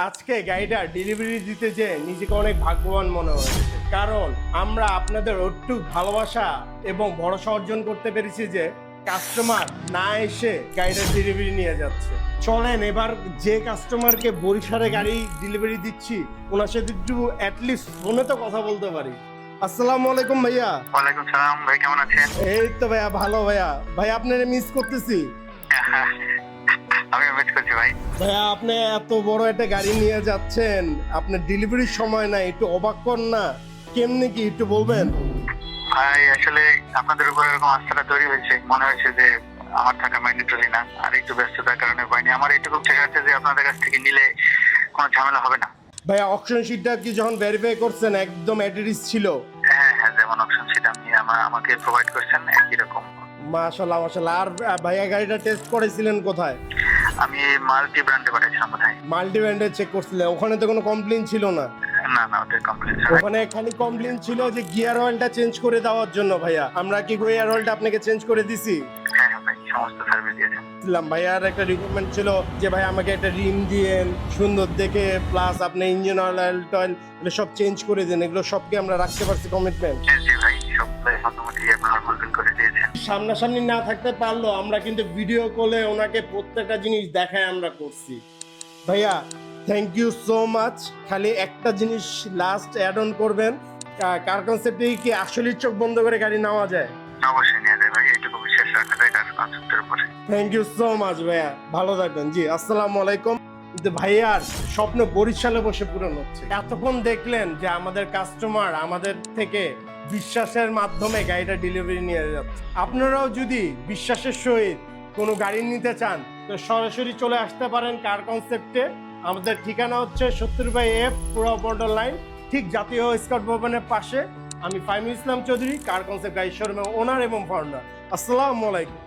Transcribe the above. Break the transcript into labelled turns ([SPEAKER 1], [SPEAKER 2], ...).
[SPEAKER 1] আজকে গাড়িটা ডেলিভারি দিতে যে নিজেকে অনেক ভাগ্যবান মনে হচ্ছে, কারণ আমরা আপনাদের একটু ভালোবাসা এবং ভরসা অর্জন করতে পেরেছি যে কাস্টমার না এসে গাড়িটা ডেলিভারি নিয়ে যাচ্ছে। চলেন এবার যে কাস্টমারকে বরিশালে গাড়ি ডেলিভারি দিচ্ছি ওনার সাথে একটু অ্যাটলিস্ট ফোনে তো কথা বলতে পারি। আসসালামু আলাইকুম ভাইয়া।
[SPEAKER 2] ওয়ালাইকুম সালাম ভাই, কেমন আছেন?
[SPEAKER 1] এই তো ভাইয়া ভালো ভাইয়া। ভাই আপনারা মিস করতেছি।
[SPEAKER 2] আমি মিস করছি ভাই।
[SPEAKER 1] ভাইয়া আপনি এত বড় একটা গাড়ি নিয়ে যাচ্ছেন, আপনার ডেলিভারির সময় নাই, একটু অবাক কর না, কেমনে কি একটু বলবেন?
[SPEAKER 2] ভাই আসলে আপনাদের উপর এরকম আস্থাটা তৈরি হয়েছে, মনে হয়েছে যে আমার থাকা ম্যান্ডেটরি না, আর একটু ব্যস্ততার কারণে পাইনি। আমার এইটুকু ঠিক আছে যে আপনাদের কাছ থেকে নিলে কোনো ঝামেলা হবে না।
[SPEAKER 1] ভাইয়া অপশন শিটটা কি যখন ভেরিফাই করছেন একদম অ্যাড্রেস ছিল?
[SPEAKER 2] হ্যাঁ হ্যাঁ, যেমন অপশন সেটা আপনি আমাকে প্রোভাইড করছেন একই রকম।
[SPEAKER 1] মাশাআল্লাহ মাশাআল্লাহ। আর ভাইয়া গাড়িটা টেস্ট করেছিলেন কোথায়?
[SPEAKER 2] আমি মাল্টি ব্র্যান্ডে পাঠিয়েছিলাম বোধহয়।
[SPEAKER 1] মাল্টি ব্র্যান্ডে চেক করছিলেন, ওখানে তো কোনো কমপ্লেইন ছিল না?
[SPEAKER 2] না না, ওদের কমপ্লেন।
[SPEAKER 1] ওখানে খালি কমপ্লেইন ছিল যে গিয়ার অয়েলটা চেঞ্জ করে দেওয়ার জন্য। ভাইয়া আমরা কি গিয়ার অয়েলটা আপনাকে চেঞ্জ করে দিছি?
[SPEAKER 2] হ্যাঁ হ্যাঁ ভাই, সমস্ত সার্ভিস দিয়েছেন।
[SPEAKER 1] ভাইয়ার একটা রিকোয়ারমেন্ট ছিল যে ভাই আমাকে একটা রিম দিয়েন সুন্দর দেখে, প্লাস আপনি ইঞ্জিন অয়েল টয়েল এগুলো সব চেঞ্জ করে দেন। এগুলো সবকে আমরা রাখতে পারছি কমিটমেন্ট।
[SPEAKER 2] জি ভাই, সব মোটামুটি আপনারা ফুলফিল করে দিয়েছেন।
[SPEAKER 1] সামনাসামনি না থাকতে পারলো, আমরা কিন্তু ভিডিও কলে ওনাকে প্রত্যেকটা জিনিস দেখায় আমরা করছি। ভাইয়া থ্যাংক ইউ সো মাচ। খালি একটা জিনিস লাস্ট অ্যাড অন করবেন, কার কনসেপ্টে কি আসলে চোখ বন্ধ করে গাড়ি নেওয়া যায়?
[SPEAKER 2] অবশ্যই নিয়ে যায় ভাই, এইটুকু বিশ্বাস রাখা যায় কার কনসেপ্টের উপরে।
[SPEAKER 1] থ্যাংক ইউ সো মাচ ভাইয়া, ভালো থাকবেন। জি আসসালামু আলাইকুম। কিন্তু ভাইয়ার স্বপ্ন বরিশালে বসে পূরণ হচ্ছে। এতক্ষণ দেখলেন যে আমাদের কাস্টমার আমাদের থেকে বিশ্বাসের মাধ্যমে গাড়িটা ডেলিভারি নিয়ে যাচ্ছে। আপনারাও যদি বিশ্বাসের সহিত কোনো গাড়ি নিতে চান তো সরাসরি চলে আসতে পারেন কার কনসেপ্টে। আমাদের ঠিকানা হচ্ছে 70/F পুরো বর্ডার লাইন, ঠিক জাতীয় স্কাউট ভবনের পাশে। আমি ফাহিমুল ইসলাম চৌধুরী, কার কনসেপ্ট গাড়ি শোরুমের ওনার এবং ফাউন্ডার। আসসালামু আলাইকুম।